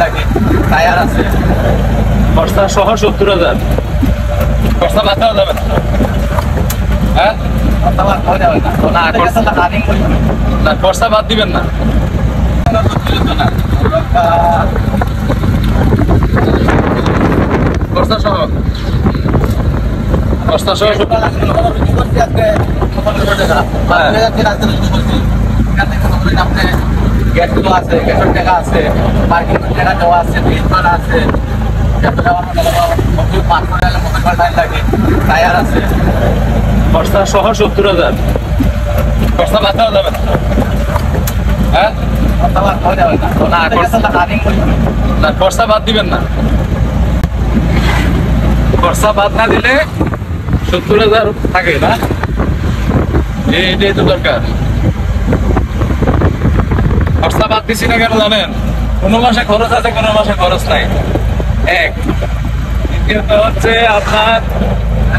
লাগে টায়ার আছে খরচা সহ 70,000। খরচা বাদ দেওয়া যাবে না? হ্যাঁ না, খরচা বাদ দিবেন না। খরচা সহ গেটগুলো আছে, গেটের টাকা আছে, পার্কিং টাকা দেওয়া আছে, বিল করা আছে, লাগে টায়ার আছে। খরচা সহ 70,000। খরচা বাদ দেওয়া যাবে না? হ্যাঁ না, খরচা বাদ দিবেন না। খরচা বাদ না দিলে 70,000 থাকে না, এটাই তো দরকার। খরচা বাদ দিছি না কেন জানেন? কোনো মাসে খরচ আছে, কোনো মাসে খরচ নাই। এক দ্বিতীয়ত হচ্ছে আপনার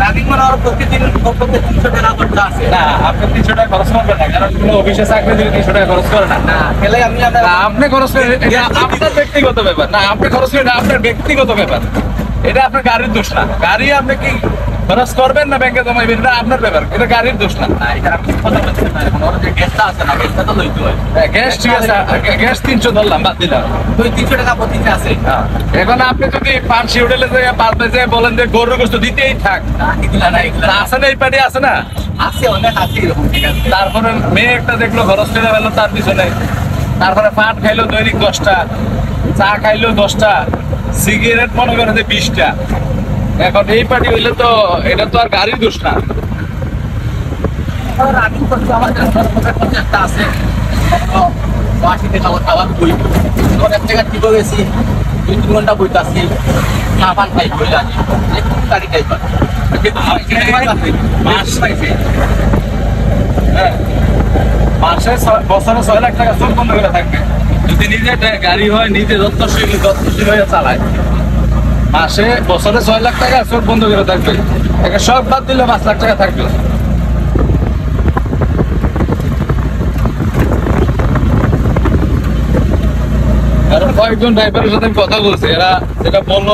রানিং মানে আরো প্রতিদিন 300 টাকা খরচা আছে। না, আপনি 300 টাকা খরচ করবেন না, কারণ কোনো অফিসে চাকরি দিলে 300 টাকা খরচ করে না। খেলে আপনি আপনি খরচ করেন, এটা আপনার ব্যক্তিগত ব্যাপার। না, আপনি খরচ করেন, এটা আপনার ব্যক্তিগত ব্যাপার। এটা আপনার গাড়ির দোষ না। গাড়ি আপনি কি খরচ করবেন না ব্যাংকে জমাইবেন, এটা আপনার ব্যাপার, এটা গাড়ির দোষ না। গ্যাসটা আছে না, গ্যাসটা তো লইতে হয়। গ্যাস ঠিক আছে, গ্যাস 300 ধরলাম, বাদ দিলাম। 300 টাকা প্রতিদিন আছে। এখন আপনি যদি পাঁচশি হোটেলে যে বলেন যে গরুর গোস্ত দিতেই থাক, আছে না, এই পার্টি আছে না, আছে অনেক আছে এরকম, ঠিক আছে। তারপরে মেয়ে একটা দেখলো খরচ করে গেল তার পিছনে, তারপরে পাট খাইলো দৈনিক 10টা, চা খাইলো 10টা, সিগারেট মনে করে যে 20টা। এখন এই পার্টি হইলে তো এটা তো আর গাড়ির দোষ না। রানিং করতে আমাদের একটা আছে 80 টাকা খাবার বই, এক জায়গায় টিপে গেছি 2-3 ঘন্টা বইতে আসছি, চা পান খাই বলে আসি, গাড়ি খাই মাসে বছরে 6 লাখ টাকা চোখ বন্ধ করে থাকবে যদি নিজে গাড়ি হয়, নিজে যত্নশীল হয়ে চালায়। মাসে বছরে 6 লাখ টাকা চোখ বন্ধ করে থাকবে, একে সব বাদ দিলে 5 লাখ টাকা থাকবে। কারণ কয়েকজন ড্রাইভারের সাথে আমি কথা বলছি, এরা যেটা বললো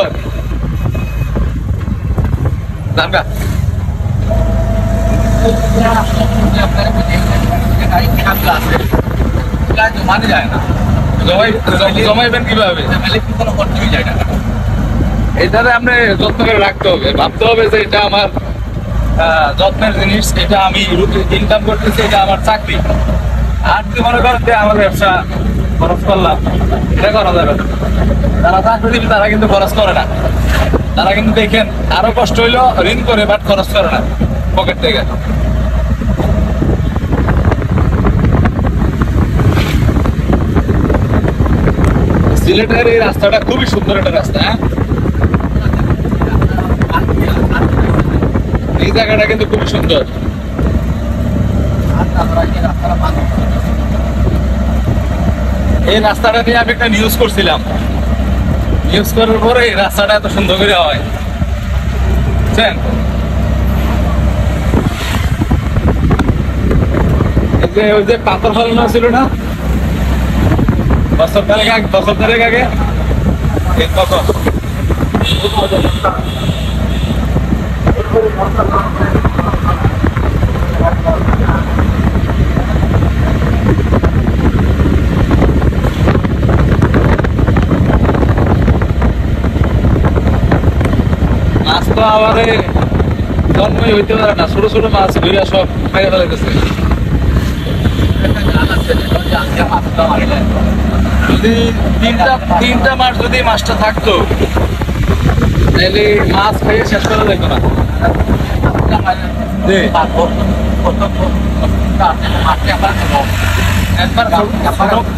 জানগা মানে যায় না, জমাইবেন কিভাবে? কোনো করতেই যায় না। এটারে আপনি যত্ন করে রাখতে হবে, ভাবতে হবে যে এটা আমার যত্নের জিনিস, এটা আমি ইনকাম করতেছি, এটা আমার চাকরি। আর যদি মনে করেন যে আমার ব্যবসা খরচ করলাম, এটা করা যাবে না। যারা চাকরি দিবে তারা কিন্তু খরচ করে না, তারা কিন্তু দেখেন আরো কষ্ট হইলো ঋণ করে, বাট খরচ করে না পকেট থেকে। সিলেটের এই রাস্তাটা খুবই সুন্দর একটা রাস্তা। হ্যাঁ, এই জায়গাটা কিন্তু খুবই সুন্দর। এই রাস্তাটা নিয়ে আমি একটা নিউজ করছিলাম, নিউজ করার পরে এই রাস্তাটা এত সুন্দর করে হয়, বুঝছেন? ওই যে পাথর ফেলানো ছিল না বছর দেড়েক আগে, কখন মাছ তো আবার জন্মই হইতে পারে না, ছোট ছোট মাছ ধরে সব খাইয়ে ফেলাইতেছে। যদি তিনটা মাস যদি মাছটা থাকতো তাহলে মাছ খাইয়ে শেষ করা যেত না। একবার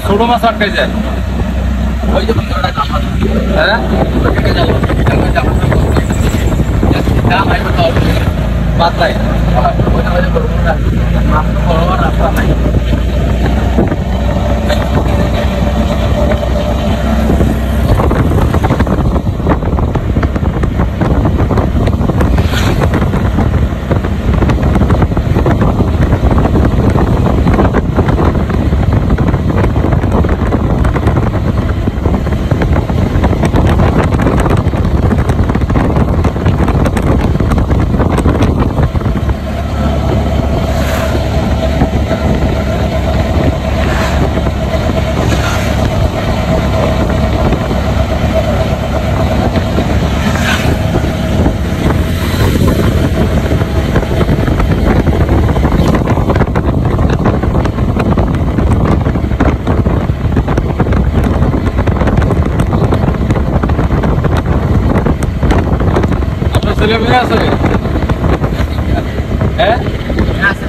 ছোট মাছ আটকাই যায়। হ্যাঁ, মাত্রায় ছেলে মেয়ে আছে? হ্যাঁ? আছে